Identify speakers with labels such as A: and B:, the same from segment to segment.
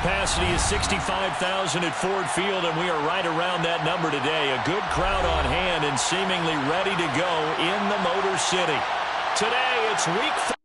A: capacity is 65,000 at Ford Field, and we are right around that number today. A good crowd on hand and seemingly ready to go in the Motor City. Today, it's week 4.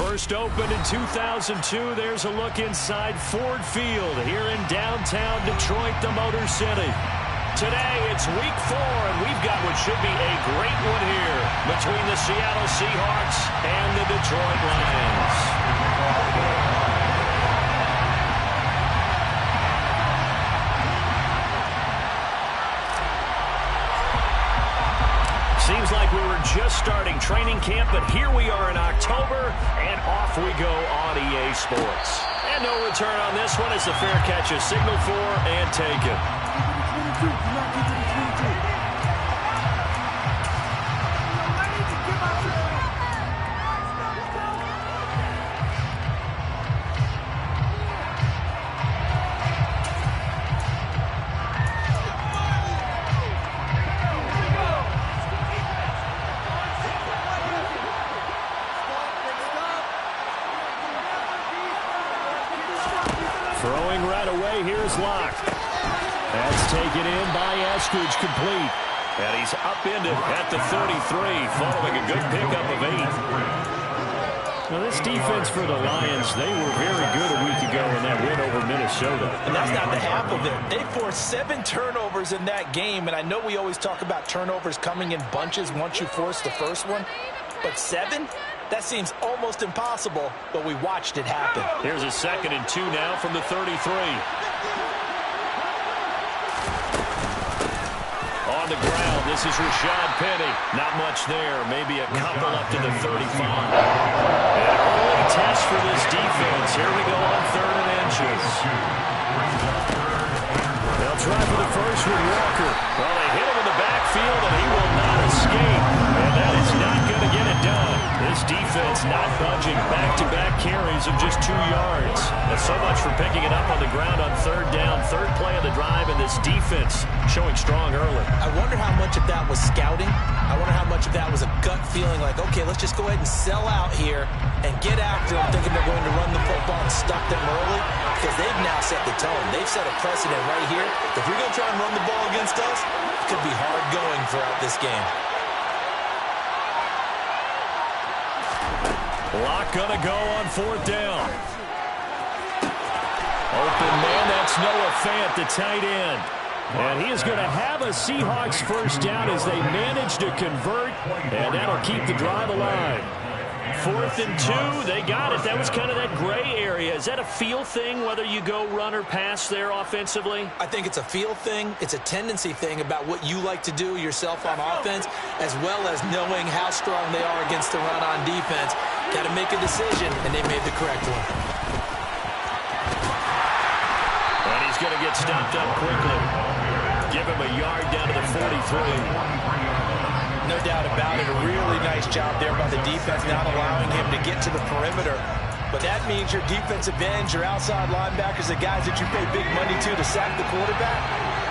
A: First opened in 2002, there's a look inside Ford Field here in downtown Detroit, the Motor City. Today, it's week 4, and we've got what should be a great one here between the Seattle Seahawks and the Detroit Lions. Seems like we were just starting training camp, but here we are in October, and off we go on EA Sports. And no return on this one as the fair catch is signaled for and taken. Throwing right away, here's Locke. That's taken in by Eskridge, complete. And he's upended at the 33, following a good pickup of 8. Now, this defense for the Lions, they were very good a week ago in that win over Minnesota.
B: And that's not the half of it. They forced 7 turnovers in that game, and I know we always talk about turnovers coming in bunches once you force the first one, but 7? That seems almost impossible, but we watched it happen.
A: Here's a 2nd and 2 now from the 33. On the ground, this is Rashad Penny. Not much there, maybe a couple up to the 35. An early test for this defense. Here we go on 3rd and inches. They'll try for the first with Walker. Well, they hit him in the backfield, and he will not escape. And that is not going to get it done. This defense not budging. Back-to-back carries of just 2 yards. That's so much for picking it up on the ground on 3rd down. 3rd play of the drive, and this defense showing strong early.
B: I wonder how much of that was scouting. I wonder how much of that was a gut feeling like, okay, let's just go ahead and sell out here and get after them, thinking they're going to run the football and stuff them early, because they've now set the tone. They've set a precedent right here. If you're going to try and run the ball against us, it could be hard going throughout this game.
A: Locke gonna go on 4th down. Open man, that's Noah Fant, the tight end. And he is going to have a Seahawks first down as they manage to convert, and that'll keep the drive alive. 4th and 2, they got it. That was kind of that gray area. Is that a feel thing, whether you go run or pass there offensively?
B: I think it's a feel thing. It's a tendency thing about what you like to do yourself on offense, as well as knowing how strong they are against the run on defense. Got to make a decision, and they made the correct one.
A: And he's going to get stopped up quickly. Give him a yard down to the 43.
B: No doubt about it. A really nice job there by the defense, not allowing him to get to the perimeter. But that means your defensive ends, your outside linebackers, the guys that you pay big money to sack the quarterback,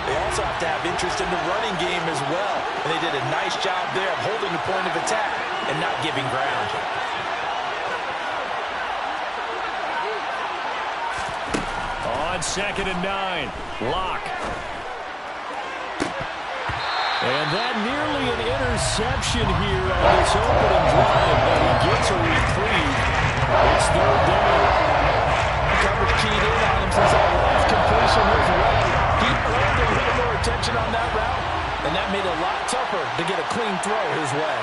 B: they also have to have interest in the running game as well. And they did a nice job there of holding the point of attack and not giving ground.
A: On 2nd and 9, Locke. And that nearly an interception here on this opening drive, but he gets a reprieve. It's 3rd down.
B: Coverage keyed in on him since that last completion was right. He earned a little more attention on that route, and that made it a lot tougher to get a clean throw his way.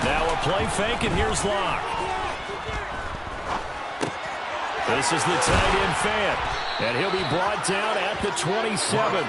A: Now a play fake, and here's Locke. This is the tight end Fant, and he'll be brought down at the 27.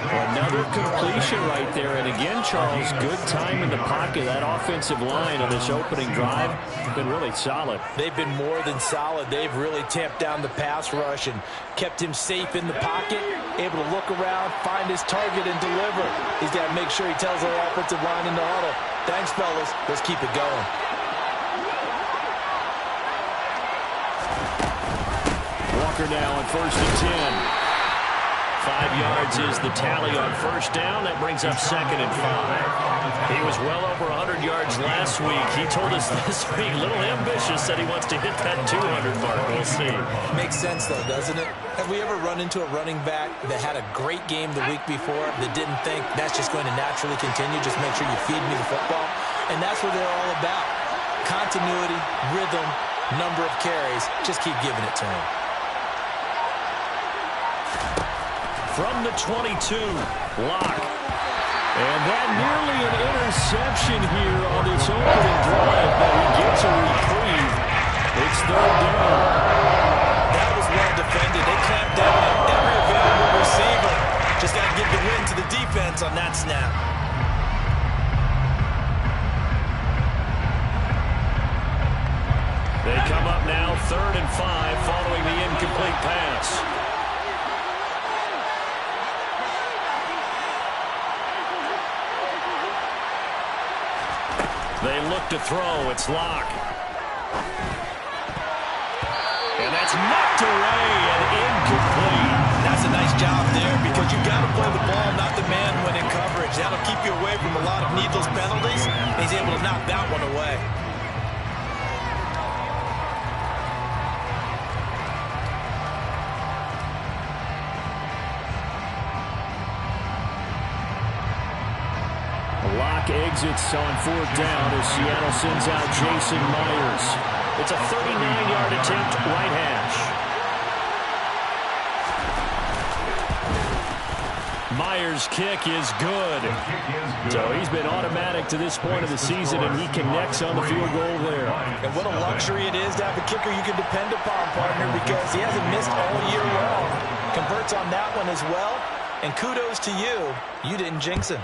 A: Another completion right there. And again, Charles, good time in the pocket. That offensive line on this opening drive has been really solid.
B: They've been more than solid. They've really tamped down the pass rush and kept him safe in the pocket, able to look around, find his target, and deliver. He's got to make sure he tells the offensive line in the huddle, thanks, fellas. Let's keep it going.
A: Walker now on 1st and 10. 5 yards is the tally on 1st down. That brings up 2nd and 5. He was well over 100 yards last week. He told us this week, a little ambitious, said he wants to hit that 200 mark. We'll see.
B: Makes sense, though, doesn't it? Have we ever run into a running back that had a great game the week before that didn't think that's just going to naturally continue? Just make sure you feed me the football. And that's what they're all about. Continuity, rhythm, number of carries. Just keep giving it to him.
A: From the 22, Locke. And that nearly an interception here on this opening drive, but he gets a reprieve. It's third down.
B: That was well defended. They clamped down on every available receiver. Just got to give the win to the defense on that snap.
A: They come up now 3rd and 5 following the incomplete pass. They look to throw. It's Locke. And that's knocked away and incomplete.
B: That's a nice job there because you've got to play the ball, not the man when in coverage. That'll keep you away from a lot of needless penalties. He's able to knock that one away.
A: Locke exits on 4th down as Seattle sends out Jason Myers. It's a 39-yard attempt, right hash. Myers' kick is good. So he's been automatic to this point of the season, and he connects on the field goal there.
B: And what a luxury it is to have a kicker you can depend upon, partner, because he hasn't missed all year long. Converts on that one as well, and kudos to you. You didn't jinx him.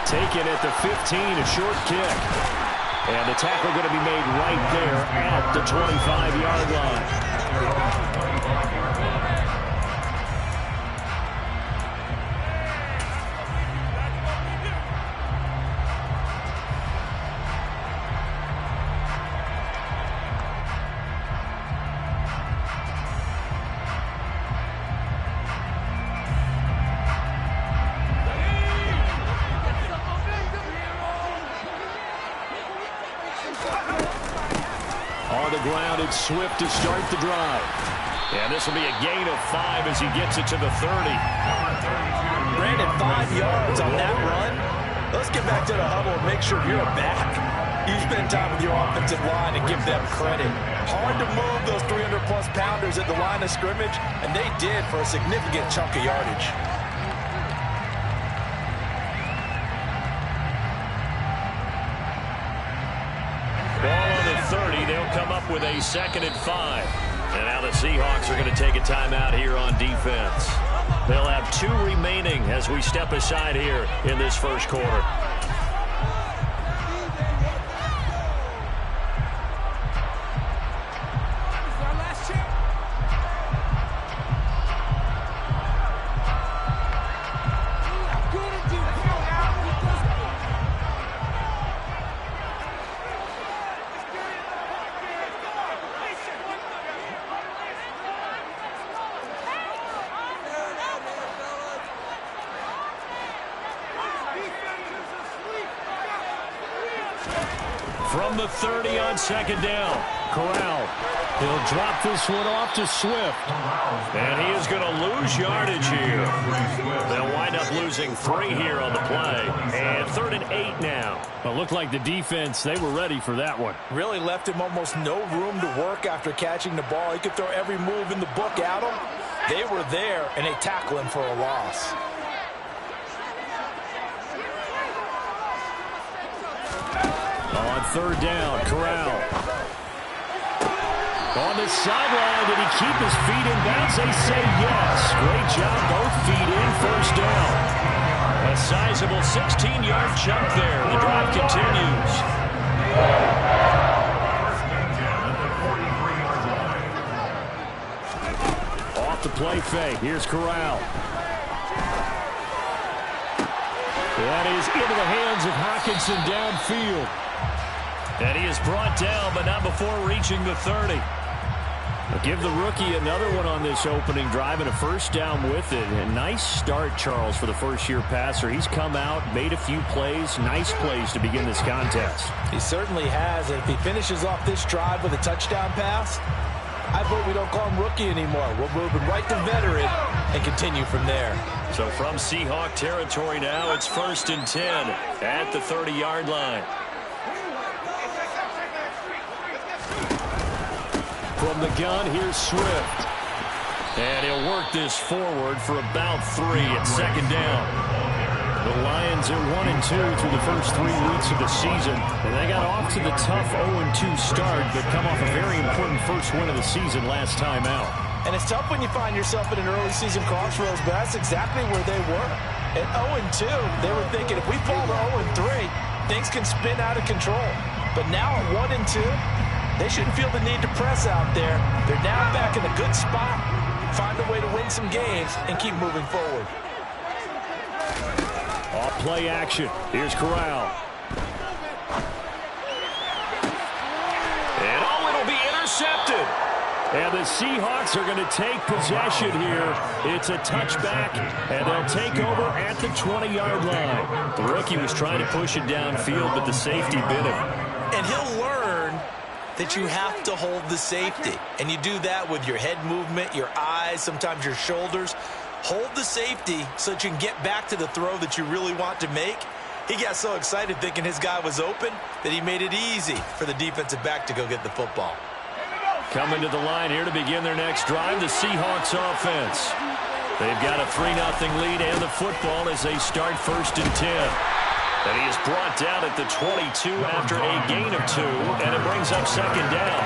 A: Taken at the 15, a short kick. And the tackle going to be made right there at the 25-yard line. On the ground, it's Swift to start the drive. And this will be a gain of 5 as he gets it to the 30.
B: Brandon, 5 yards on that run. Let's get back to the huddle and make sure you're back. You spend time with your offensive line and give them credit. Hard to move those 300-plus pounders at the line of scrimmage, and they did for a significant chunk of yardage.
A: Ball on the 30. They'll come up with a 2nd and 5. And now the Seahawks are going to take a timeout here on defense. They'll have 2 remaining as we step aside here in this first quarter. From the 30 on 2nd down, Corral. He'll drop this one off to Swift. And he is going to lose yardage here. They'll wind up losing 3 here on the play. And 3rd and 8 now. But looked like the defense, they were ready for that one.
B: Really left him almost no room to work after catching the ball. He could throw every move in the book at him. They were there, and they tackle him for a loss.
A: On 3rd down, Corral. On the sideline, did he keep his feet in bounds? They say yes. Great job, both feet in, 1st down. A sizable 16-yard chunk there. The drive continues. Off the play fake. Here's Corral. That is into the hands of Hockenson downfield. And he is brought down, but not before reaching the 30. I'll give the rookie another one on this opening drive and a 1st down with it. A nice start, Charles, for the first-year passer. He's come out, made a few plays, nice plays to begin this contest.
B: He certainly has, and if he finishes off this drive with a touchdown pass, I vote we don't call him rookie anymore. We'll move him right to veteran and continue from there.
A: So from Seahawk territory now, it's 1st and 10 at the 30-yard line. From the gun, here's Swift. And he'll work this forward for about 3 at 2nd down. The Lions are 1-2 through the first 3 weeks of the season. And they got off to the tough 0-2 start, but come off a very important first win of the season last time out.
B: And it's tough when you find yourself in an early season crossroads, but that's exactly where they were. At 0-2, they were thinking if we fall to 0-3, things can spin out of control. But now at 1-2, they shouldn't feel the need to press out there. They're now back in a good spot. Find a way to win some games and keep moving forward.
A: Off play action. Here's Corral. And it'll be intercepted. And the Seahawks are going to take possession here. It's a touchback, and they'll take over at the 20-yard line. The rookie was trying to push it downfield, but the safety bit him.
B: And he'll learn that you have to hold the safety. And you do that with your head movement, your eyes, sometimes your shoulders. Hold the safety so that you can get back to the throw that you really want to make. He got so excited thinking his guy was open that he made it easy for the defensive back to go get the football.
A: Coming to the line here to begin their next drive, the Seahawks offense. They've got a 3-0 lead and the football as they start 1st and 10. And he is brought down at the 22 after a gain of 2, and it brings up 2nd down.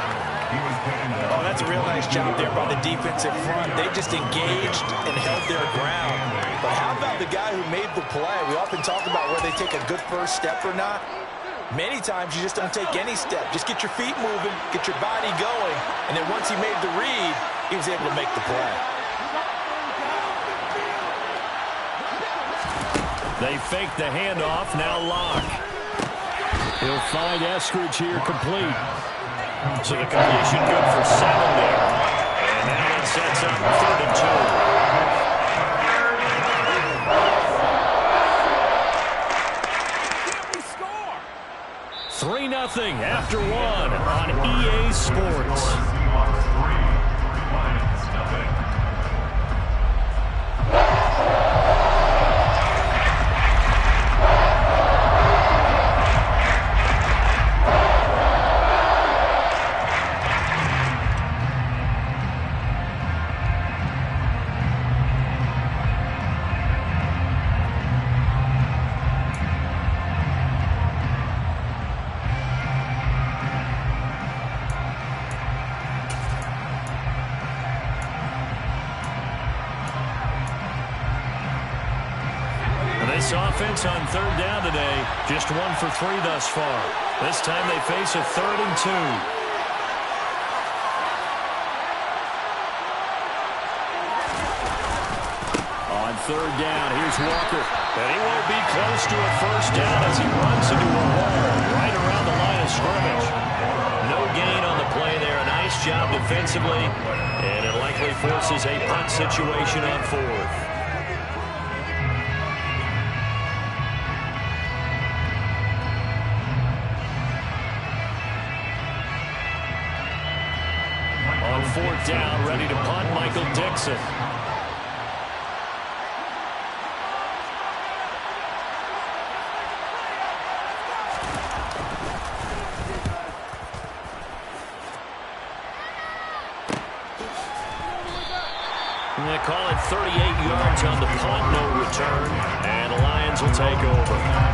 B: Oh, that's a real nice job there by the defensive front. They just engaged and held their ground. But how about the guy who made the play? We often talk about whether they take a good first step or not. Many times you just don't take any step. Just get your feet moving, get your body going, and then once he made the read, he was able to make the play.
A: They fake the handoff, now Locke. He'll find Eskridge here complete. So the completion good for 7 there. And now it sets up 3rd and 2. 3-0 after 1 on EA Sports. This offense on 3rd down today, just 1 for 3 thus far. This time they face a 3rd and 2. On 3rd down, here's Walker. And he won't be close to a 1st down as he runs into a wall right around the line of scrimmage. No gain on the play there. A nice job defensively. And it likely forces a punt situation on 4th. On 4th down, ready to punt, Michael Dixon. And they call it 38 yards on the punt, no return, and the Lions will take over.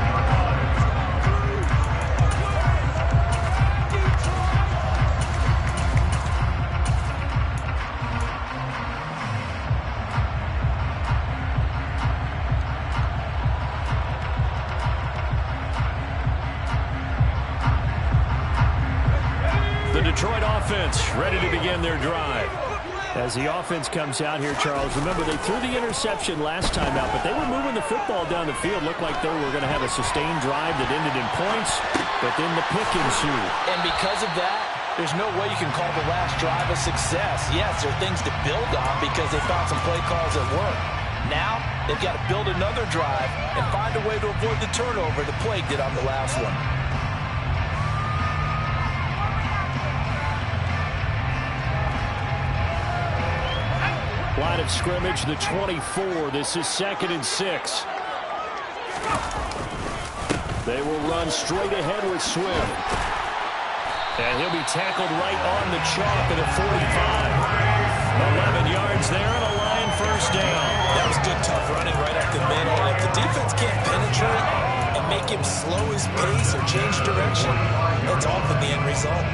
A: Detroit offense ready to begin their drive. As the offense comes out here, Charles, remember they threw the interception last time out, but they were moving the football down the field. Looked like they were going to have a sustained drive that ended in points, but then the pick ensued.
B: And because of that, there's no way you can call the last drive a success. Yes, there are things to build on because they found some play calls that work. Now, they've got to build another drive and find a way to avoid the turnover the plague did on the last one.
A: line of scrimmage, the 24. This is 2nd and 6. They will run straight ahead with Swift. And he'll be tackled right on the chalk at the 45. 11 yards there and a Lion first down.
B: That was good, tough running right up the middle. And if the defense can't penetrate and make him slow his pace or change direction, that's often the end result.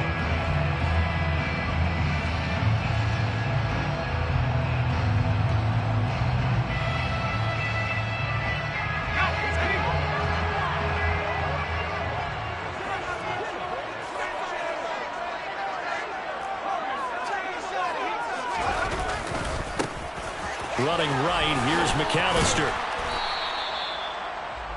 A: Running right, here's McAllister.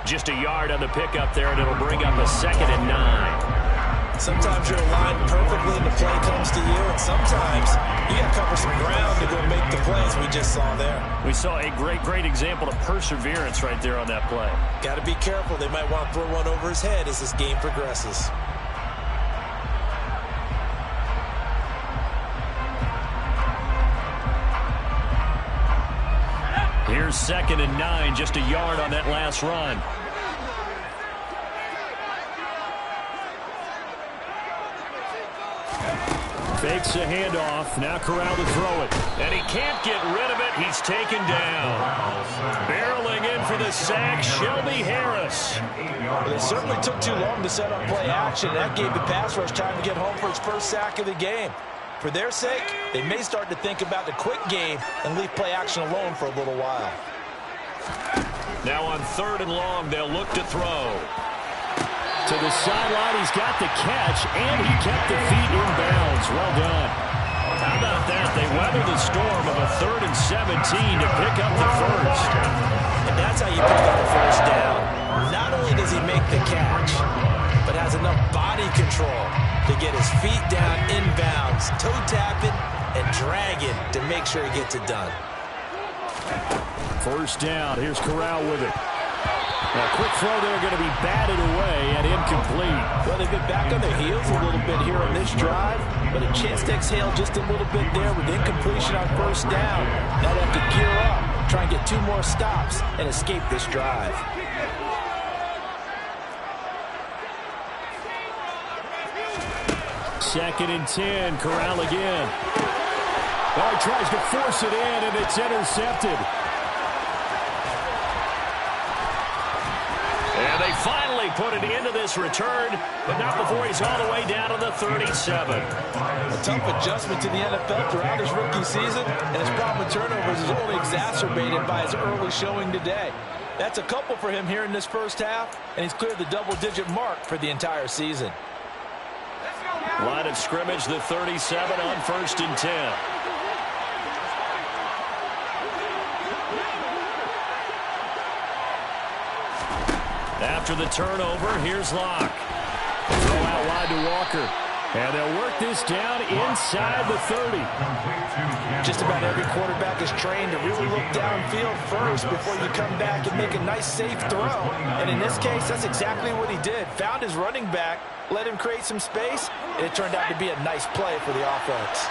A: Just a yard on the pickup there, and it'll bring up a 2nd and 9.
B: Sometimes you're aligned perfectly and the play comes to you, and sometimes you got to cover some ground to go make the plays we just saw there.
A: We saw a great example of perseverance right there on that play.
B: Got to be careful. They might want to throw one over his head as this game progresses.
A: Here's 2nd and 9, just a yard on that last run. Fakes a handoff. Now Corral to throw it. And he can't get rid of it. He's taken down. Barreling in for the sack, Shelby Harris.
B: Well, they certainly took too long to set up play action. That gave the pass rush time to get home for his first sack of the game. For their sake, they may start to think about the quick game and leave play action alone for a little while.
A: Now on 3rd and long, they'll look to throw. To the sideline, he's got the catch, and he kept the feet in bounds. Well done. How about that? They weather the storm of a 3rd and 17 to pick up the first.
B: And that's how you pick up the first down. Not only does he make the catch, but has enough body control to get his feet down inbounds, toe tapping and dragging to make sure he gets it done.
A: First down. Here's Corral with it. A quick throw there going to be batted away and incomplete.
B: Well, they've been back on their heels a little bit here on this drive, but a chance to exhale just a little bit there with incompletion on first down. Now they have to gear up, try and get 2 more stops and escape this drive.
A: Second and 10, Corral again. Oh, he tries to force it in, and it's intercepted. And they finally put it into this return, but not before he's all the way down to the 37.
B: A tough adjustment to the NFL throughout his rookie season, and his problem with turnovers is only exacerbated by his early showing today. That's a couple for him here in this first half, and he's cleared the double-digit mark for the entire season.
A: Line of scrimmage, the 37 on 1st and 10. After the turnover, here's Locke. Throw out wide to Walker. And they'll work this down inside the 30.
B: Just about every quarterback is trained to really look downfield first before you come back and make a nice, safe throw. And in this case, that's exactly what he did. Found his running back, let him create some space, and it turned out to be a nice play for the offense.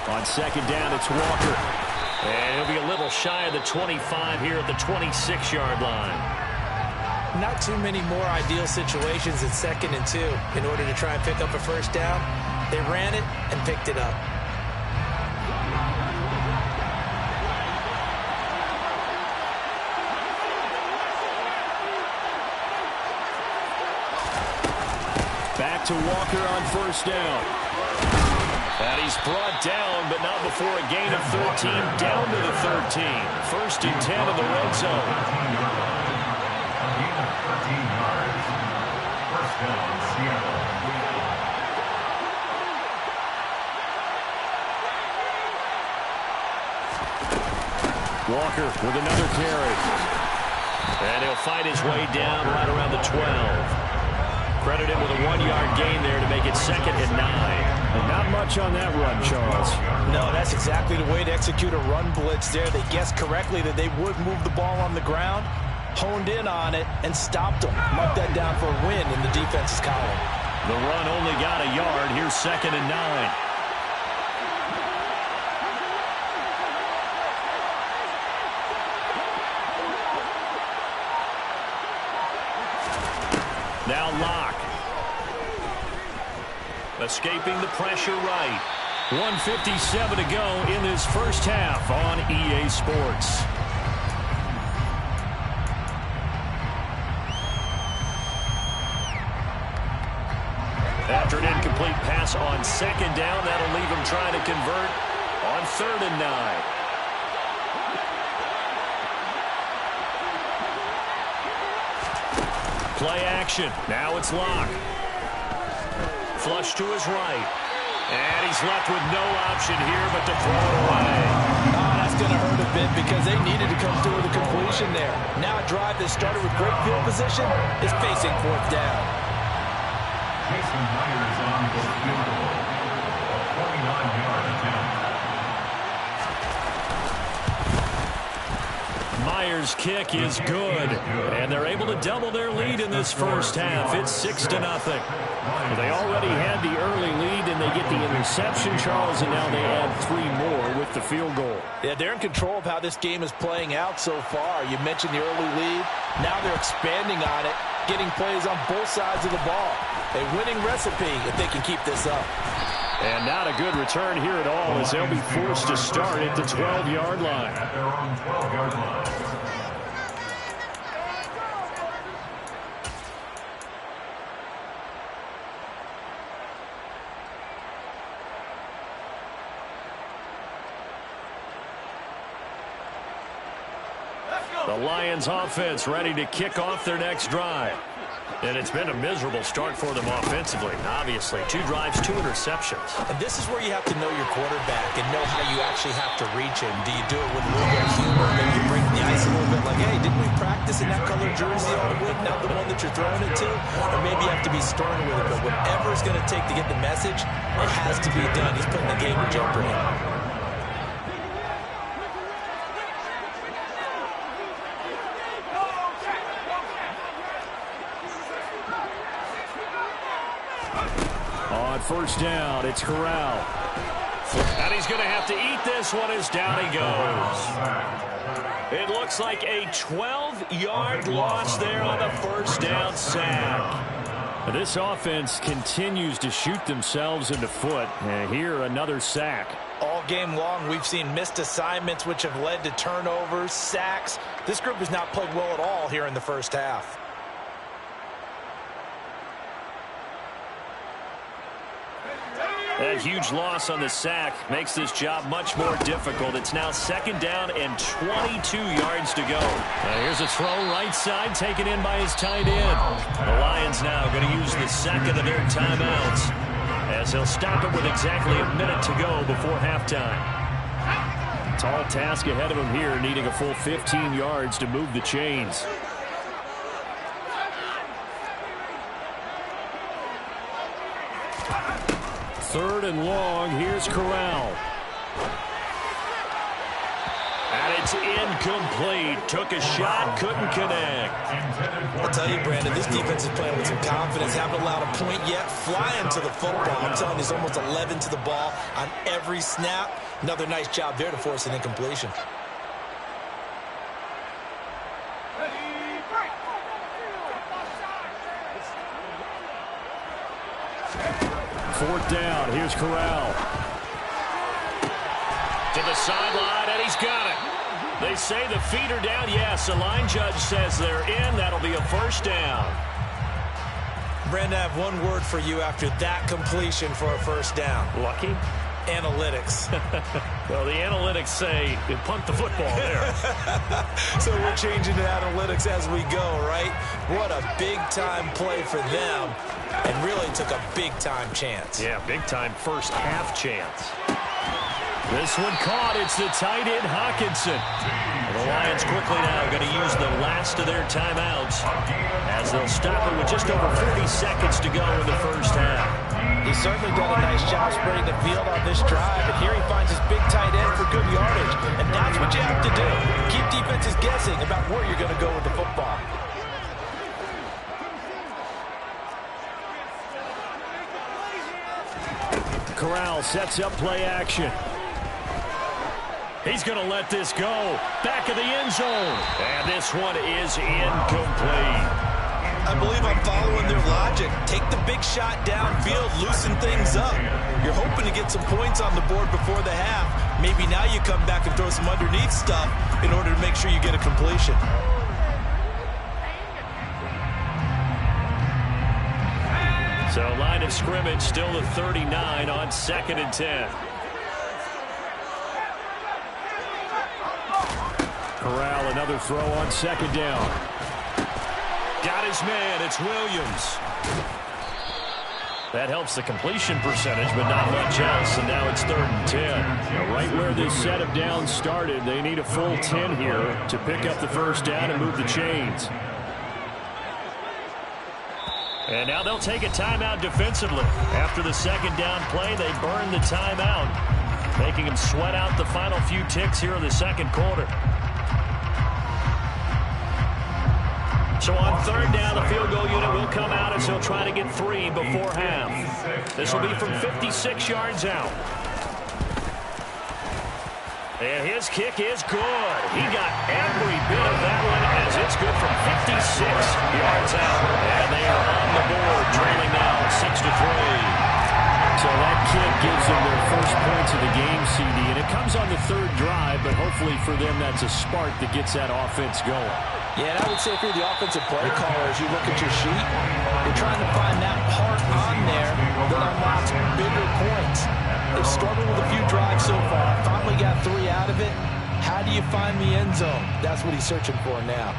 A: On 2nd down, it's Walker. And he'll be a little shy of the 25 here at the 26-yard line.
B: Not too many more ideal situations at 2nd and 2 in order to try and pick up a first down. They ran it and picked it up.
A: Back to Walker on 1st down. And he's brought down, but not before a gain of 13, down to the 13. 1st and 10 in the red zone. Walker with another carry. And he'll find his way down right around the 12. Credit him with a 1-yard gain there to make it 2nd and 9. And not much on that run, Charles.
B: No, that's exactly the way to execute a run blitz there. They guessed correctly that they would move the ball on the ground, honed in on it, and stopped them. Mark that down for a win in the defense's column.
A: The run only got a yard. Here's 2nd and 9. Now Locke. Escaping the pressure right. 1:57 to go in this first half on EA Sports. After an incomplete pass on 2nd down, that'll leave him trying to convert on 3rd and 9. Play action. Now it's Locke. Flush to his right. And he's left with no option here but to throw it away.
B: Oh, that's going to hurt a bit because they needed to come through with a completion there. Now a drive that started with great field position is facing 4th down.
C: Jason Myers on the field goal. 49-yard attempt.
A: Myers' kick is good, and they're able to double their lead in this first half. It's 6-0. They already had the early lead, and they get the interception, Charles, and now they add 3 more with the field goal.
B: Yeah, they're in control of how this game is playing out so far. You mentioned the early lead. Now they're expanding on it, getting plays on both sides of the ball. A winning recipe if they can keep this up.
A: And not a good return here at all as they'll be forced to start at the 12-yard line.
C: At their own 12-yard line.
A: The Lions offense ready to kick off their next drive. And it's been a miserable start for them offensively. Obviously, 2 drives, 2 interceptions.
B: And this is where you have to know your quarterback and know how you actually have to reach him. Do you do it with a little bit of humor? Maybe you break the ice a little bit like, hey, didn't we practice in that color jersey all week, not the one that you're throwing it to? Or maybe you have to be stern with it. But whatever it's going to take to get the message, it has to be done. He's putting the game in jeopardy.
A: On 1st down, it's Corral. And he's going to have to eat this one as down he goes. It looks like a 12-yard loss there on the 1st down sack. This offense continues to shoot themselves in the foot. And here, another sack.
B: All game long, we've seen missed assignments, which have led to turnovers, sacks. This group has not played well at all here in the first half.
A: That huge loss on the sack makes this job much more difficult. It's now 2nd down and 22 yards to go. Here's a throw right side taken in by his tight end. The Lions now going to use the 2nd of their timeouts as they'll stop it with exactly a minute to go before halftime. Tall task ahead of him here, needing a full 15 yards to move the chains. 3rd and long. Here's Corral. And it's incomplete. Took a shot, couldn't connect.
B: I'll tell you, Brandon, this defense is playing with some confidence. Haven't allowed a point yet. Flying to the football. I'm telling you, there's almost 11 to the ball on every snap. Another nice job there to force an incompletion.
A: Fourth down. Here's Corral. To the sideline, and he's got it. They say the feet are down. Yes, the line judge says they're in. That'll be a 1st down.
B: Brandon, I have one word for you after that completion for a 1st down.
A: Lucky?
B: Analytics.
A: Well, the analytics say they punt the football there.
B: So we're changing to analytics as we go, right? What a big-time play for them, and really took a big-time chance.
A: Yeah, big-time first half chance. This one caught. It's the tight end, Hawkinson. The Lions quickly now going to use the last of their timeouts as they'll stop it with just over 40 seconds to go in the first half.
B: He's certainly done a nice job spreading the field on this drive, and here he finds his big tight end for good yardage, and that's what you have to do. Keep defenses guessing about where you're going to go with the football.
A: Corral sets up play action. He's going to let this go. Back of the end zone. And this one is incomplete.
B: I believe I'm following their logic. Take the big shot downfield, loosen things up. You're hoping to get some points on the board before the half. Maybe now you come back and throw some underneath stuff in order to make sure you get a completion.
A: So line of scrimmage still the 39 on 2nd and 10. Corral, another throw on 2nd down. Got his man. It's Williams. That helps the completion percentage, but not much else. And now it's 3rd and 10. Now, right where this set of downs started, they need a full 10 here to pick up the first down and move the chains. And now they'll take a timeout defensively. After the 2nd down play, they burn the timeout, making them sweat out the final few ticks here in the 2nd quarter. So on 3rd down, the field goal unit will come out as he'll try to get 3 before half. This will be from 56 yards out. And his kick is good. He got every bit of that one as it's good from 56 yards out. And they are on the board, trailing now 6-3. So that kick gives them their first points of the game, CD. And it comes on the 3rd drive, but hopefully for them that's a spark that gets that offense going.
B: Yeah, and I would say if you're the offensive play caller, as you look at your sheet, you're trying to find that part on there that unlocks bigger points. They've struggled with a few drives so far. Finally got 3 out of it. How do you find the end zone? That's what he's searching for now.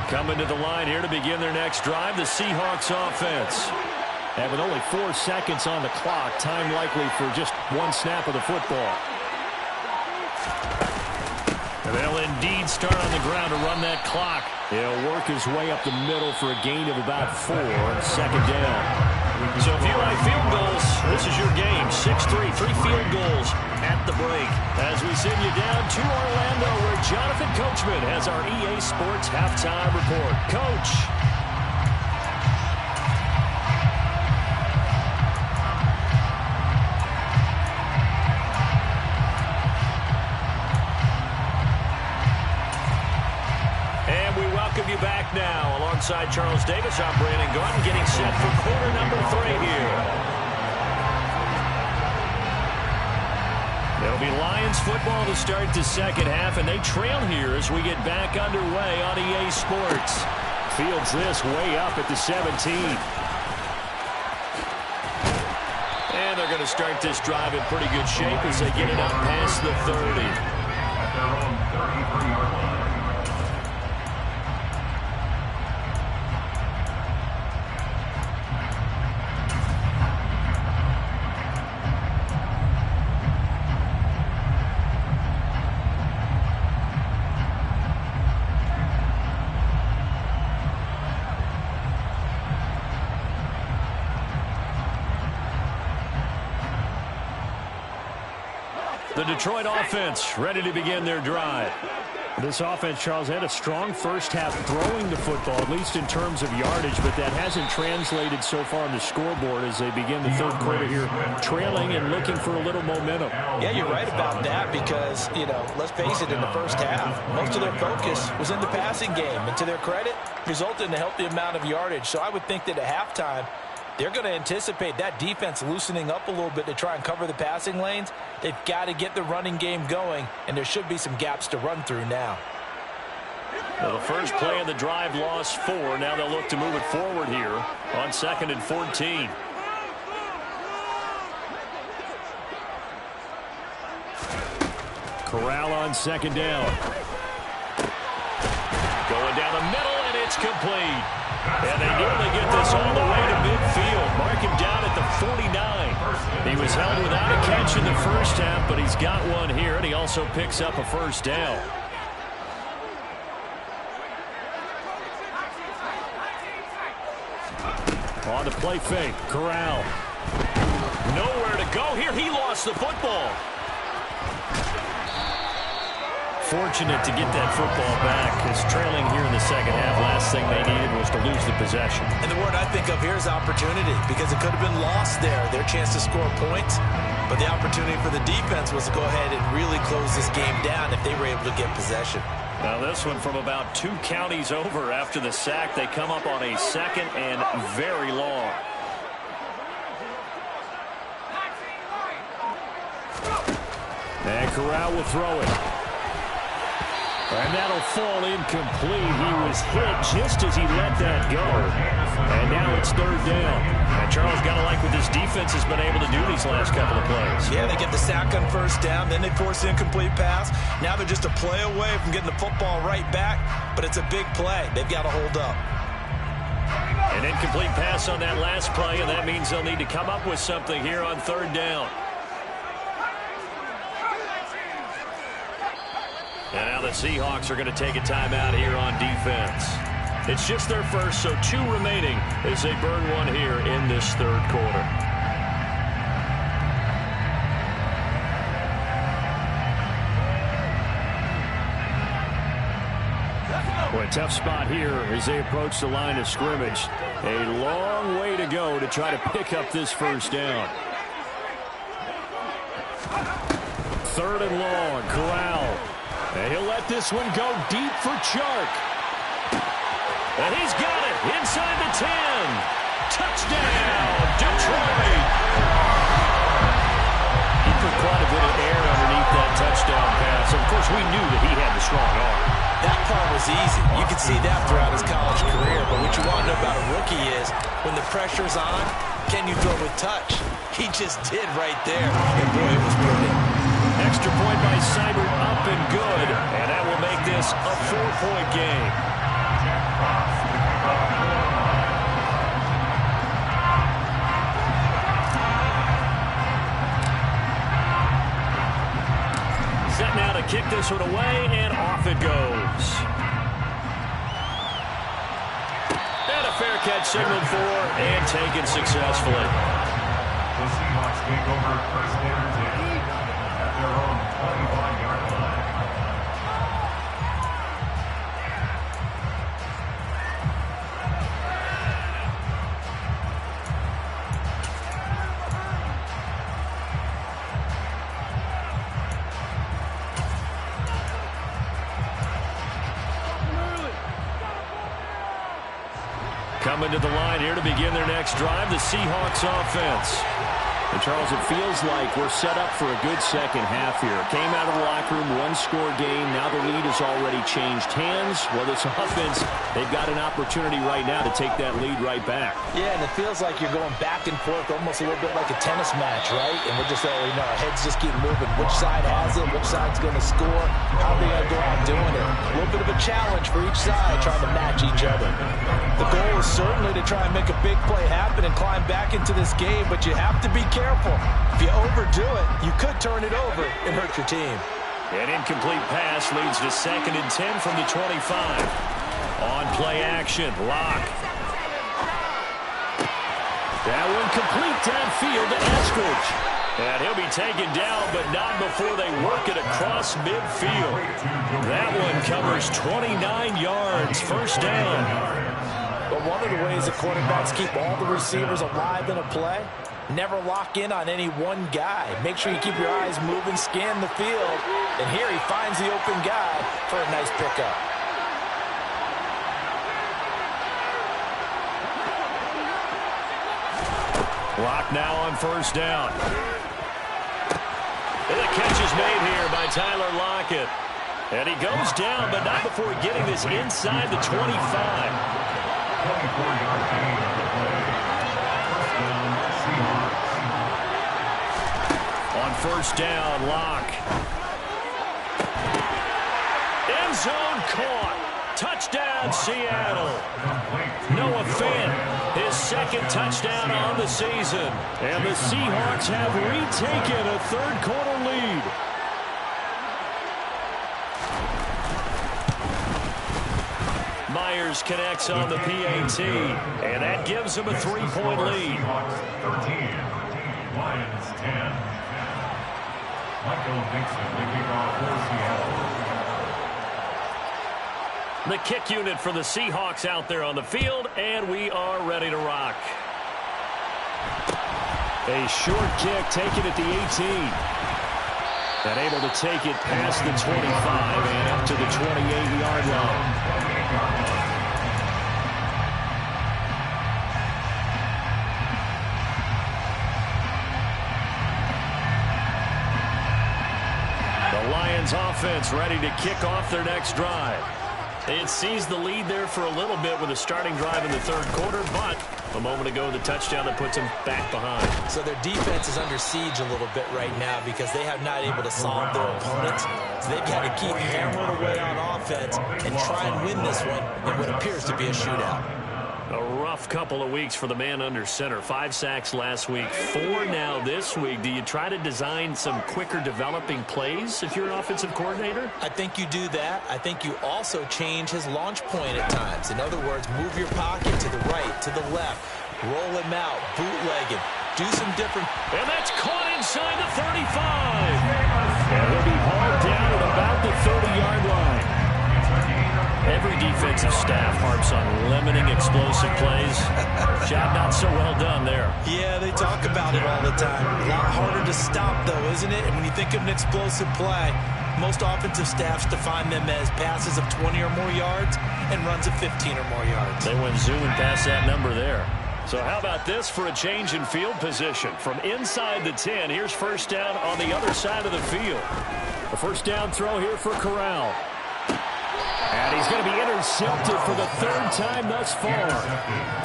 A: Coming to the line here to begin their next drive, the Seahawks offense. And with only 4 seconds on the clock, time likely for just 1 snap of the football. And they'll indeed start on the ground to run that clock. He'll work his way up the middle for a gain of about 4 on 2nd down. So if you like field goals, this is your game. 6-3, 3 field goals at the break. As we send you down to Orlando, where Jonathan Coachman has our EA Sports halftime report. Coach. And we welcome you back now. Alongside Charles Davis, I'm Brandon Gordon, getting set for quarter number 3 here. It'll be Lions football to start the 2nd half, and they trail here as we get back underway on EA Sports. Fields this way up at the 17. And they're going to start this drive in pretty good shape as they get it up past the 30.
C: At their own 33-yard line.
A: The Detroit offense ready to begin their drive. This offense, Charles, had a strong first half throwing the football, at least in terms of yardage, but that hasn't translated so far on the scoreboard as they begin the 3rd quarter here, trailing and looking for a little momentum.
B: Yeah, you're right about that because, let's face it, in the first half, most of their focus was in the passing game. And to their credit, resulted in a healthy amount of yardage. So I would think that at halftime, they're going to anticipate that defense loosening up a little bit to try and cover the passing lanes. They've got to get the running game going, and there should be some gaps to run through now.
A: Well, the first play of the drive lost 4. Now they'll look to move it forward here on 2nd and 14. Corral on 2nd down. Going down the middle, and it's complete. And they nearly get this all the way to midfield. Mark him down at the 49. He was held without a catch in the first half, but he's got one here, and he also picks up a first down. On the play fake, Corral. Nowhere to go here. He lost the football. Fortunate to get that football back, because trailing here in the second half, last thing they needed was to lose the possession.
B: And the word I think of here is opportunity, because it could have been lost there, their chance to score points. But the opportunity for the defense was to go ahead and really close this game down if they were able to get possession.
A: Now this one from about 2 counties over after the sack. They come up on a second and very long. And Corral will throw it. And that'll fall incomplete. He was hit just as he let that go. And now it's third down. And Charles, got to like what this defense has been able to do these last couple of plays.
B: Yeah, they get the sack on first down, then they force the incomplete pass. Now they're just a play away from getting the football right back, but it's a big play. They've got to hold up.
A: An incomplete pass on that last play, and that means they'll need to come up with something here on third down. And now the Seahawks are going to take a timeout here on defense. It's just their first, so 2 remaining as they burn one here in this third quarter. Boy, a tough spot here as they approach the line of scrimmage. A long way to go to try to pick up this first down. Third and long, Corral. And he'll let this one go deep for Chark. And he's got it inside the 10. Touchdown, Detroit. He put quite a bit of air underneath that touchdown pass. Of course, we knew that he had the strong arm.
B: That part was easy. You could see that throughout his college career. But what you want to know about a rookie is when the pressure's on, can you throw with touch? He just did right there. And boy, it was brilliant.
A: Extra point by Seibert, up and good. And that will make this a 4-point game. Set now to kick this one away, and off it goes. And a fair catch signaled for and taken successfully.
C: The Seahawks take over first down at their own 25-yard line.
A: Coming to the line here to begin their next drive, the Seahawks offense. And Charles, it feels like we're set up for a good second half here. Came out of the locker room, 1-score game. Now the lead has already changed hands. Well, this offense, they've got an opportunity right now to take that lead right back.
B: Yeah, and it feels like you're going back and forth, almost a little bit like a tennis match, right? And we're just letting you know, our heads just keep moving. Which side has it? Which side's going to score? How are they going to go out doing it? A little bit of a challenge for each side, trying to match each other. The goal is certainly to try and make a big play happen and climb back into this game, but you have to be careful. If you overdo it, you could turn it over and hurt your team.
A: An incomplete pass leads to 2nd and 10 from the 25. On play action, Locke. That one complete downfield to Eskridge. And he'll be taken down, but not before they work it across midfield. That one covers 29 yards, first down.
B: But one of the ways that quarterbacks keep all the receivers alive in a play, never lock in on any one guy. Make sure you keep your eyes moving, scan the field. And here he finds the open guy for a nice pickup.
A: Clock now on first down. And the catch is made here by Tyler Lockett. And he goes down, but not before getting this inside the 25.
C: 24-yard gain on the play. First down, Seahawks.
A: On first down, Locke. End zone caught. Touchdown, Seattle. Noah Fant, his 2nd touchdown on the season. And the Seahawks have retaken a third-quarter lead. Myers connects on the PAT, and that gives him a 3-point lead.
C: Lions 10. Michael Dixon, the kickoff for Seattle.
A: The kick unit for the Seahawks out there on the field, and we are ready to rock. A short kick taken at the 18. And able to take it past the 25 and up to the 28-yard line. The Lions offense ready to kick off their next drive. It seized the lead there for a little bit with a starting drive in the third quarter, but a moment ago the touchdown that puts them back behind.
B: So their defense is under siege a little bit right now because they have not able to solve their opponents. So they've got to keep hammering away on offense and try and win this one in what appears to be a shootout.
A: A rough couple of weeks for the man under center. 5 sacks last week, 4 now this week. Do you try to design some quicker developing plays if you're an offensive coordinator?
B: I think you do that. I think you also change his launch point at times. In other words, move your pocket to the right, to the left, roll him out, bootleg him, do some different.
A: And that's caught inside the 35. And he'll be hauled down at about the 30-yard line. Every defensive staff harps on limiting explosive plays. Job not so well done there.
B: Yeah, they talk about it all the time. A lot harder to stop, though, isn't it? And when you think of an explosive play, most offensive staffs define them as passes of 20 or more yards and runs of 15 or more yards.
A: They went zooming past that number there. So how about this for a change in field position? From inside the 10, here's first down on the other side of the field. A first down throw here for Corral. And he's going to be intercepted for the 3rd time thus far.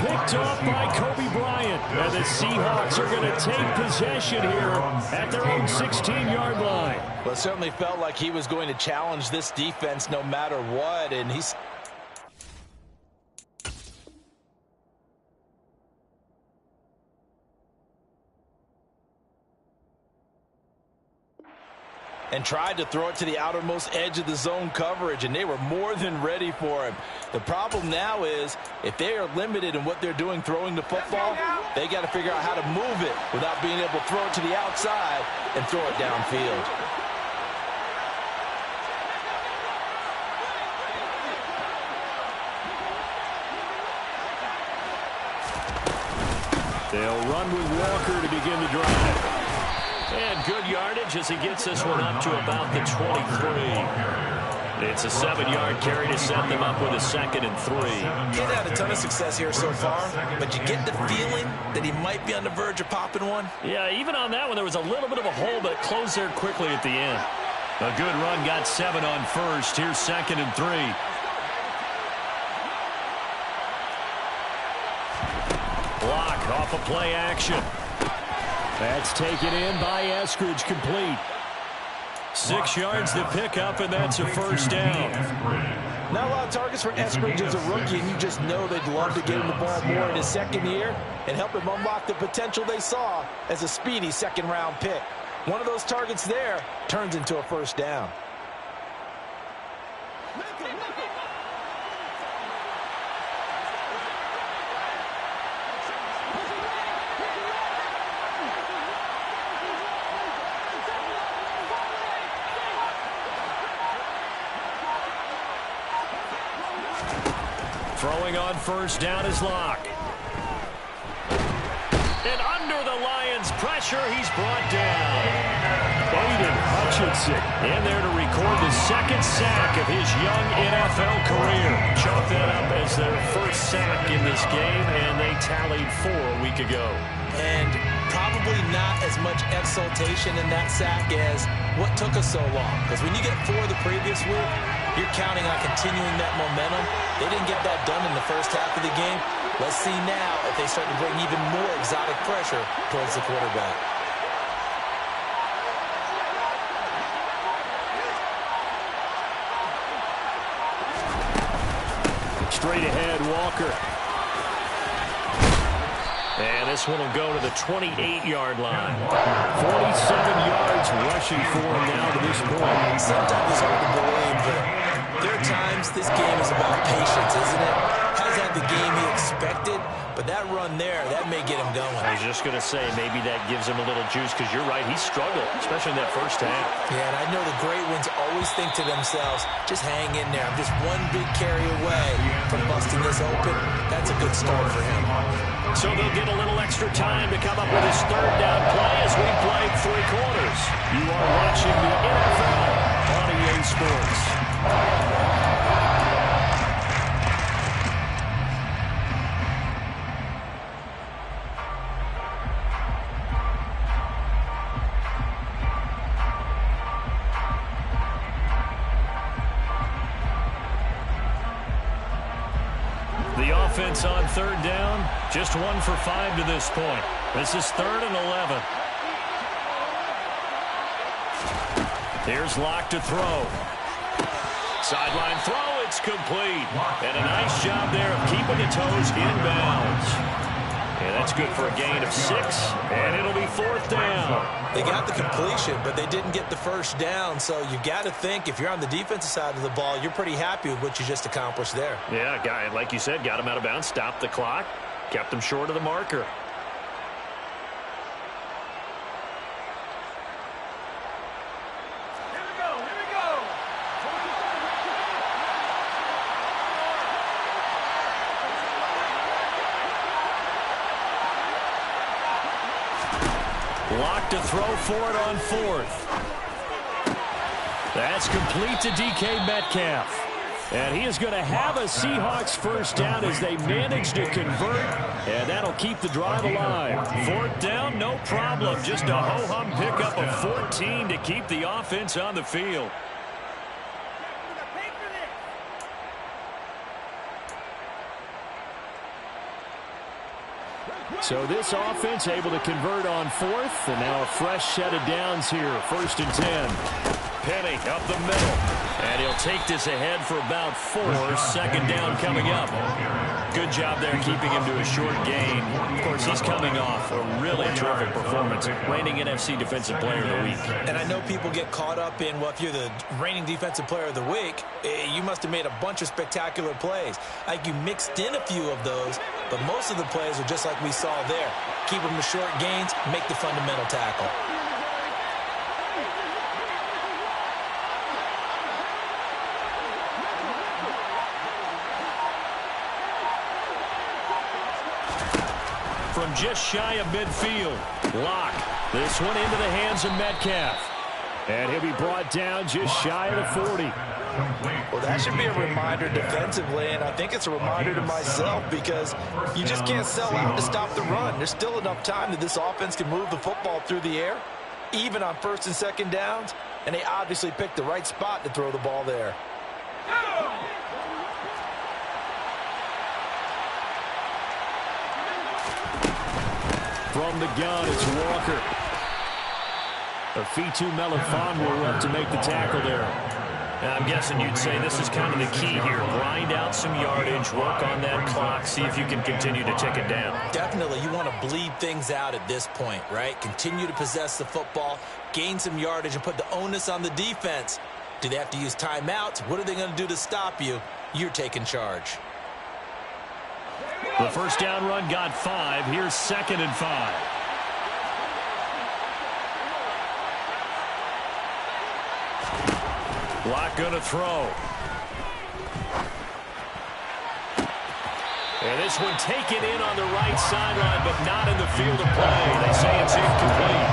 A: Picked off by Kobe Bryant. And the Seahawks are going to take possession here at their own 16-yard line.
B: Well, it certainly felt like he was going to challenge this defense no matter what. And he's... and tried to throw it to the outermost edge of the zone coverage, and they were more than ready for him. The problem now is if they are limited in what they're doing throwing the football, they got to figure out how to move it without being able to throw it to the outside and throw it downfield.
A: They'll run with Walker to begin the drive. And good yardage as he gets this one up to about the 23. It's a 7-yard carry to set them up with a 2nd and 3.
B: He's had a ton of success here so far, but you get the feeling that he might be on the verge of popping one.
A: Yeah, even on that one, there was a little bit of a hole, but it closed there quickly at the end. A good run, got 7 on first. Here's 2nd and 3. Block off a play action. That's taken in by Eskridge, complete. 6 yards to pick up, and that's a first down.
B: Not a lot of targets for Eskridge as a rookie, and you just know they'd love to get him the ball more in his 2nd year and help him unlock the potential they saw as a speedy 2nd-round pick. One of those targets there turns into a first down.
A: Throwing on first down is Locke. And under the Lions' pressure, he's brought down. Aiden Hutchinson in there to record the 2nd sack of his young NFL career. Chalk that up as their first sack in this game, and they tallied 4 a week ago.
B: And probably not as much exultation in that sack as what took us so long. Because when you get 4 the previous week, you're counting on continuing that momentum. They didn't get that done in the first half of the game. Let's see now if they start to bring even more exotic pressure towards the quarterback.
A: Straight ahead, Walker. And this one will go to the 28-yard line. 47 yards rushing for him now to this point.
B: Sometimes it's hard to believe, but there are times sometimes this game is about patience, isn't it? Hasn't had the game he expected, but that run there, that may get him going.
A: I was just going to say, maybe that gives him a little juice, because you're right, he struggled, especially in that first half.
B: Yeah, and I know the great ones always think to themselves, just hang in there. I'm just one big carry away from busting this open. That's a good start for him.
A: So they'll get a little extra time to come up with his third down play as we play 3 quarters. You are watching the NFL on EA Sports. The offense on third down, just 1 for 5 to this point. This is 3rd and 11. Here's Locke to throw. Sideline throw, it's complete. And a nice job there of keeping the toes in bounds. And that's good for a gain of 6, and it'll be 4th down.
B: They got the completion, but they didn't get the first down, so you've got to think if you're on the defensive side of the ball, you're pretty happy with what you just accomplished there.
A: Yeah, like you said, got him out of bounds, stopped the clock, kept him short of the marker. Locke to throw for it on 4th. That's complete to DK Metcalf. And he is going to have a Seahawks first down as they manage to convert. And that'll keep the drive alive. 4th down, no problem. Just a ho-hum pickup of 14 to keep the offense on the field. So this offense able to convert on 4th, and now a fresh set of downs here. 1st and 10. Penny up the middle, and he'll take this ahead for about 4. 2nd down coming up. Good job there keeping him to a short gain. Of course, he's coming off a really terrific performance, reigning NFC Defensive Player of the Week.
B: And I know people get caught up in, well, if you're the reigning Defensive Player of the Week, you must have made a bunch of spectacular plays. Like you mixed in a few of those, but most of the plays are just like we saw there. Keep them to short gains, make the fundamental tackle. From just shy of midfield, Locke. This one into the hands of Metcalf. And he'll be brought down just shy of the 40. Well, that should be a reminder defensively, and I think it's a reminder to myself because you just can't sell out to stop the run. There's still enough time that this offense can move the football through the air, even on 1st and 2nd downs, and they obviously picked the right spot to throw the ball there.
A: From the gun, it's Walker. Afitu Melifonwu up to make the tackle there. And I'm guessing you'd say this is kind of the key here. Grind out some yardage, work on that clock, see if you can continue to tick it down.
B: Definitely, you want to bleed things out at this point, right? Continue to possess the football, gain some yardage, and put the onus on the defense. Do they have to use timeouts? What are they going to do to stop you? You're taking charge.
A: The first down run got 5. Here's 2nd and 5. Locke going to throw. And this one taken in on the right sideline, but not in the field of play. They say it's incomplete.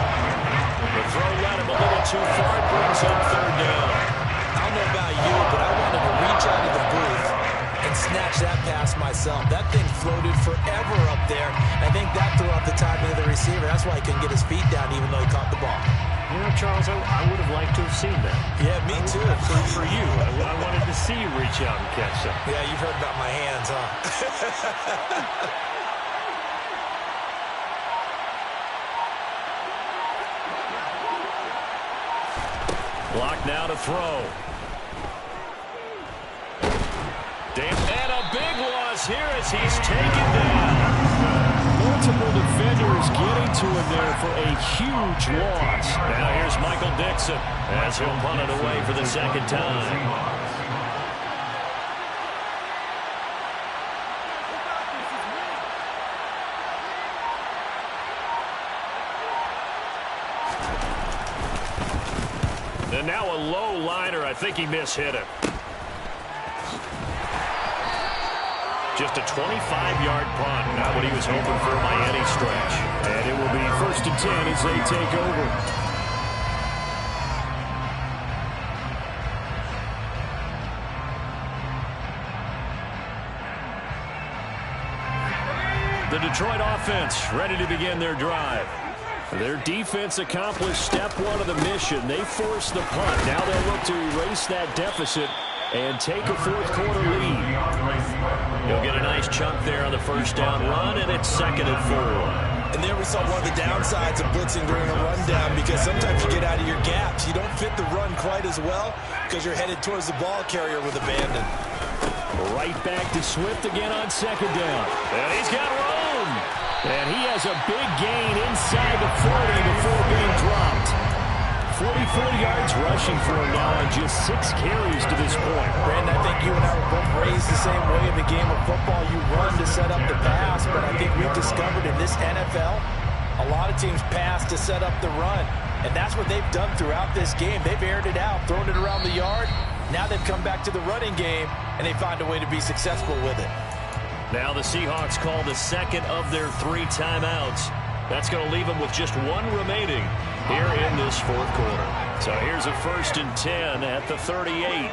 A: The throw led him a little too far. It brings up 3rd down.
B: I don't know about you, but I wanted to reach out of the booth and snatch that pass myself. That thing floated forever up there. I think that threw off the timing of the receiver. That's why he couldn't get his feet down even though he caught the ball.
A: You know, Charles, I would have liked to have seen that.
B: Yeah, me too.
A: For you, I wanted to see you reach out and catch them.
B: Yeah, you've heard about my hands, huh?
A: Block now to throw. And a big loss here as he's taken down. Multiple defenders getting to him there for a huge loss. Now here's Michael Dixon as he'll punt it away for the 2nd time. And now a low liner. I think he mishit it. Just a 25-yard punt. Not what he was hoping for by any stretch. And it will be 1st and 10 as they take over. The Detroit offense ready to begin their drive. Their defense accomplished step one of the mission. They forced the punt. Now they'll look to erase that deficit and take a fourth-quarter lead. He'll get a nice chunk there on the first down run, and it's 2nd and 4.
B: And there we saw one of the downsides of blitzing during a rundown, because sometimes you get out of your gaps. You don't fit the run quite as well because you're headed towards the ball carrier with abandon.
A: Right back to Swift again on 2nd down. And he's got room. And he has a big gain inside the 40 before being dropped. 44 yards rushing for him now on just 6 carries to this point.
B: Brandon, I think you and I were both raised the same way in the game of football. You run to set up the pass, but I think we've discovered in this NFL, a lot of teams pass to set up the run. And that's what they've done throughout this game. They've aired it out, thrown it around the yard. Now they've come back to the running game, and they find a way to be successful with it.
A: Now the Seahawks call the 2nd of their 3 timeouts. That's going to leave them with just 1 remaining here in this 4th quarter. So here's a 1st and 10 at the 38.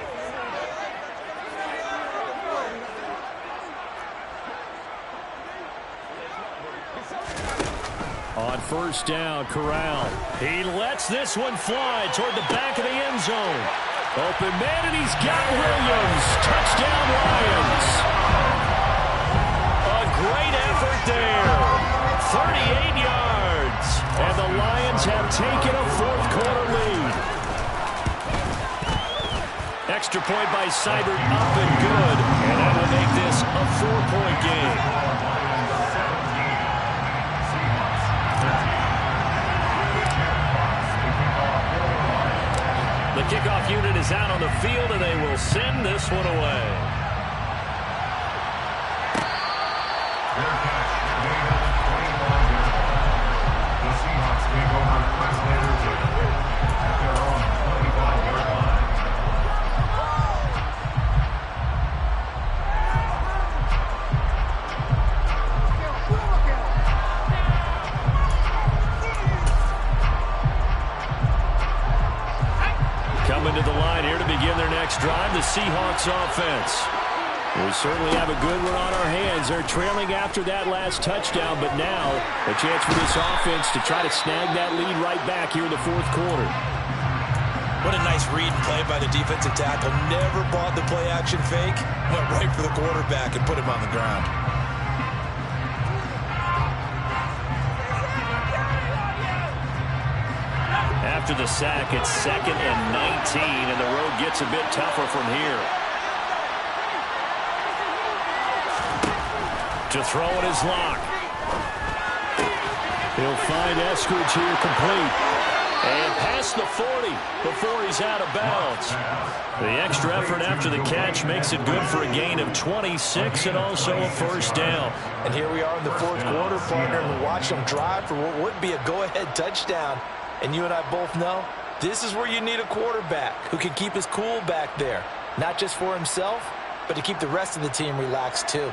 A: On 1st down, Corral. He lets this one fly toward the back of the end zone. Open man, and he's got Williams. Touchdown, Lions. A great effort there. 38 yards. And the Lions have taken a 4th-quarter lead. Extra point by Seibert, up and good. And that will make this a 4-point game. The kickoff unit is out on the field, and they will send this one away. Coming to the line here to begin their next drive, the Seahawks offense. We certainly have a good one on our hands. They're trailing after that last touchdown, but now a chance for this offense to try to snag that lead right back here in the 4th quarter.
B: What a nice read and play by the defensive tackle. Never bought the play-action fake. Went right for the quarterback and put him on the ground.
A: After the sack, it's 2nd and 19, and the road gets a bit tougher from here. To throw it is Locke. He'll find Eskridge here complete. And past the 40 before he's out of bounds. The extra effort after the catch makes it good for a gain of 26 and also a 1st down.
B: And here we are in the 4th quarter, partner, and we watch them drive for what would be a go-ahead touchdown. And you and I both know this is where you need a quarterback who can keep his cool back there. Not just for himself, but to keep the rest of the team relaxed too.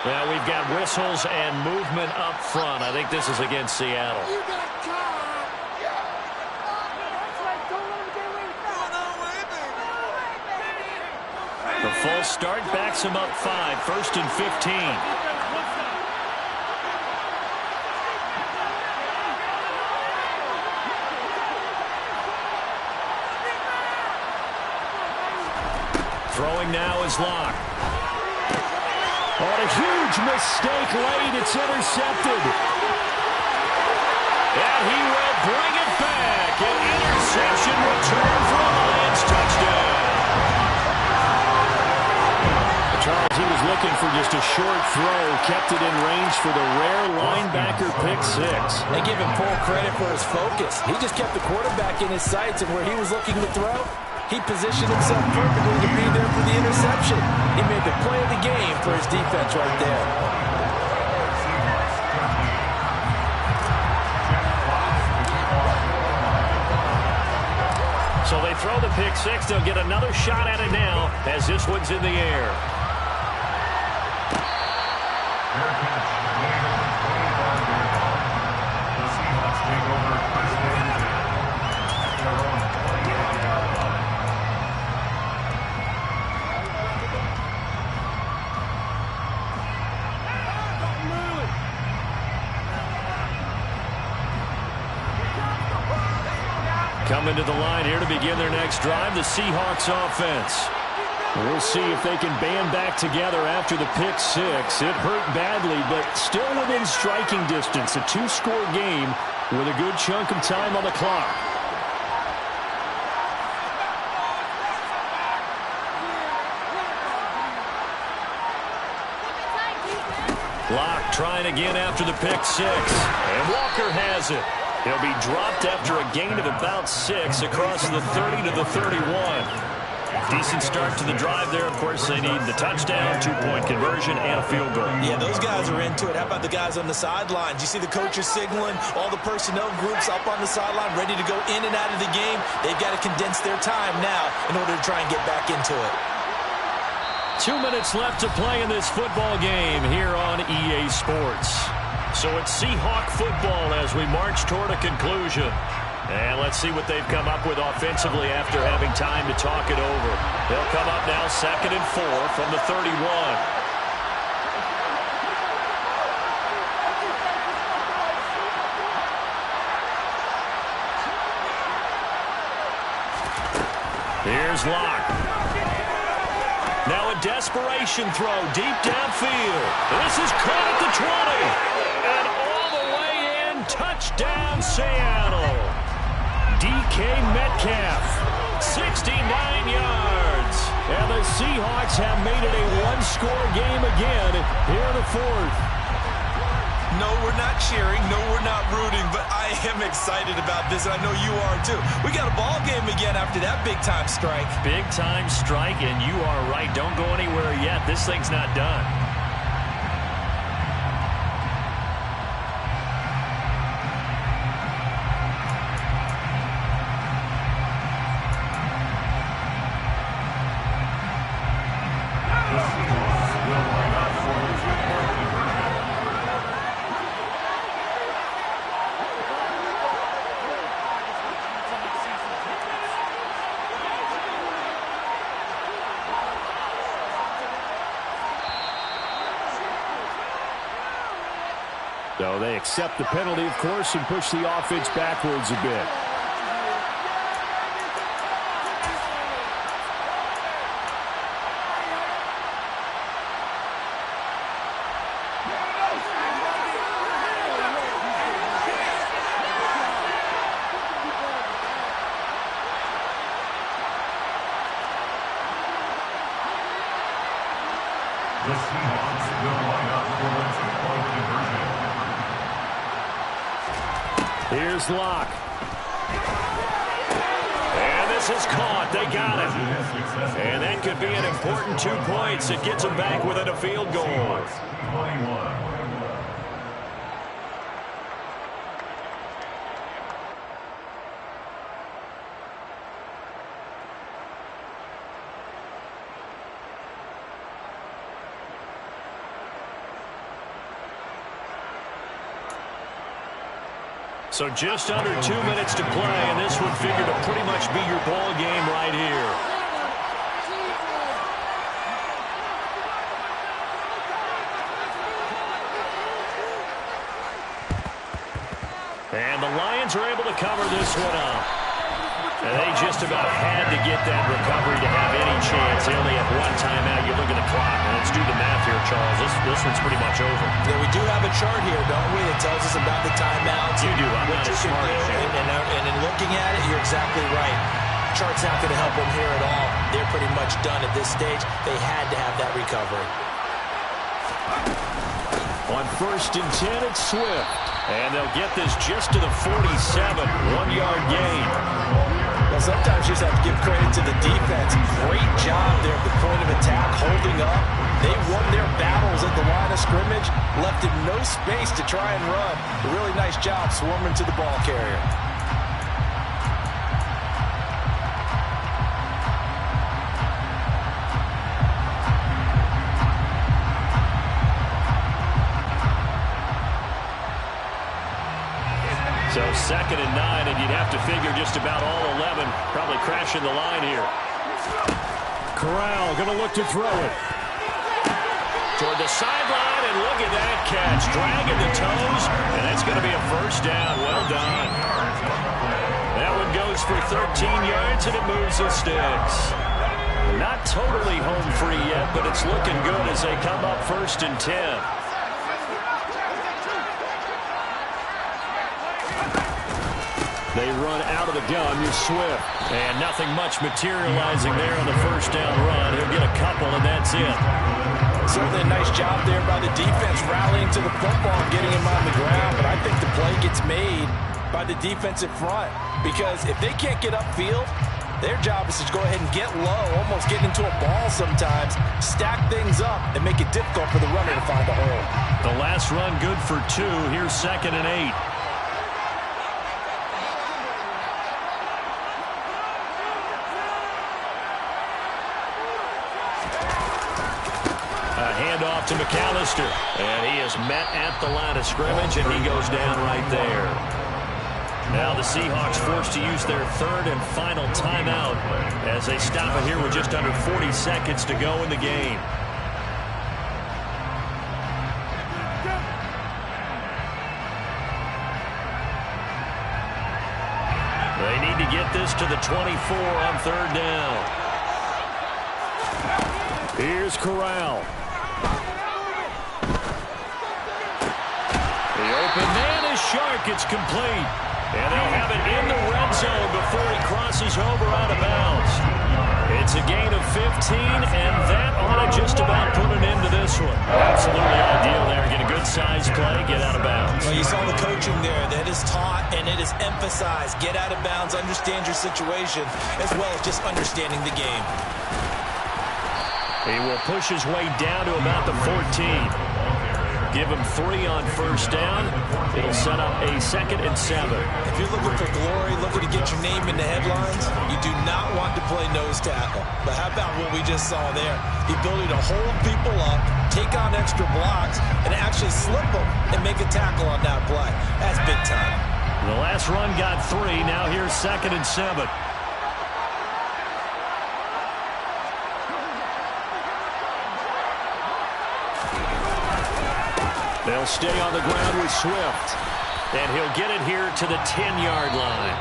A: Well, we've got whistles and movement up front. I think this is against Seattle. The false start backs him up 5, 1st and 15. Throwing now is Locke. On a huge mistake late, it's intercepted. And he will bring it back. An interception return for a Lions touchdown. Charles, he was looking looking for just a short throw. Kept it in range for the rare linebacker pick six.
B: They give him full credit for his focus. He just kept the quarterback in his sights, and where he was looking to throw, he positioned himself perfectly to be there for the interception. He made the play of the game for his defense right there.
A: So they throw the pick six. They'll get another shot at it now as this one's in the air.
C: The Seahawks take over first and 10 at their own 28-yard line.
A: Coming to the line here to begin their next drive, the Seahawks offense. We'll see if they can band back together after the pick six. It hurt badly, but still within striking distance. A two-score game with a good chunk of time on the clock. Locke trying again after the pick six. And Walker has it. He'll be dropped after a gain of about 6 across the 30 to the 31. Decent start to the drive there. Of course, they need the touchdown, two-point conversion, and a field goal.
B: Yeah, those guys are into it. How about the guys on the sidelines? You see the coaches signaling, all the personnel groups up on the sideline ready to go in and out of the game. They've got to condense their time now in order to try and get back into it.
A: 2 minutes left to play in this football game here on EA Sports. So it's Seahawk football as we march toward a conclusion. And let's see what they've come up with offensively after having time to talk it over. They'll come up now 2nd and 4 from the 31. Here's Locke. Now a desperation throw deep downfield. This is caught at the 20. And all the way in, touchdown Seattle. DK Metcalf, 69 yards. And the Seahawks have made it a one-score game again here in the fourth.
B: No, we're not cheering. No, we're not rooting. But I am excited about this, and I know you are too. We got a ball game again after that big-time strike.
A: Big-time strike, and you are right. Don't go anywhere yet. This thing's not done. So they accept the penalty, of course, and push the offense backwards a bit.
C: The Seahawks will line up for the two-point conversion.
A: Here's Locke. And this is caught. They got it. And that could be an important 2 points. It gets them back within a field goal.
C: 21.
A: So just under 2 minutes to play, and this would figure to pretty much be your ball game right here. And the Lions are able to cover this one up. And they just about had to get that recovery to have any chance. They only have one timeout. You look at the clock, and let's do the math here, Charles. This one's pretty much over.
B: Yeah, we do have a chart here, don't we, that tells us about the timeouts.
A: You do. I'm not as smart as you.
B: And in looking at it, you're exactly right. Chart's not going to help them here at all. They're pretty much done at this stage. They had to have that recovery.
A: On 1st and 10, it's Swift. And they'll get this just to the 47. 1-yard gain.
B: Well, sometimes you just have to give credit to the defense. Great job there at the point of attack, holding up. They won their battles at the line of scrimmage, left him no space to try and run. A really nice job swarming to the ball carrier.
A: So 2nd and 9, and you'd have to figure just about all 11 probably crashing the line here.
D: Corral going to look to throw it.
A: Toward the sideline, and look at that catch. Dragging the toes, and that's going to be a 1st down. Well done. That one goes for 13 yards, and it moves the sticks. Not totally home free yet, but it's looking good as they come up 1st and 10. They run out of the gun with Swift. And nothing much materializing there on the 1st down run. He'll get a couple, and that's it.
B: Certainly a nice job there by the defense rallying to the football and getting him on the ground. But I think the play gets made by the defensive front. Because if they can't get upfield, their job is to go ahead and get low, almost get into a ball sometimes, stack things up, and make it difficult for the runner to find a hole.
A: The last run good for 2. Here's 2nd and 8. Handoff to McAllister, and he is met at the line of scrimmage, and he goes down right there. Now the Seahawks forced to use their 3rd and final timeout as they stop it here with just under 40 seconds to go in the game. They need to get this to the 24 on 3rd down.
D: Here's Corral.
A: The open man is Shark. It's complete. And they'll have it in the red zone before he crosses over out of bounds. It's a gain of 15, and that ought to just about put an end to this one. Absolutely ideal there. Get a good size play, get out of bounds.
B: Well, you saw the coaching there. That is taught and it is emphasized. Get out of bounds, understand your situation, as well as just understanding the game.
A: He will push his way down to about the 14. Give him 3 on 1st down. It'll set up a 2nd and 7.
B: If you're looking for glory, looking to get your name in the headlines, you do not want to play nose tackle. But how about what we just saw there? The ability to hold people up, take on extra blocks, and actually slip them and make a tackle on that play. That's big time.
A: The last run got 3. Now here's 2nd and 7. They'll stay on the ground with Swift. And he'll get it here to the 10-yard line.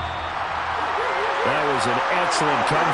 A: That was an excellent comeback.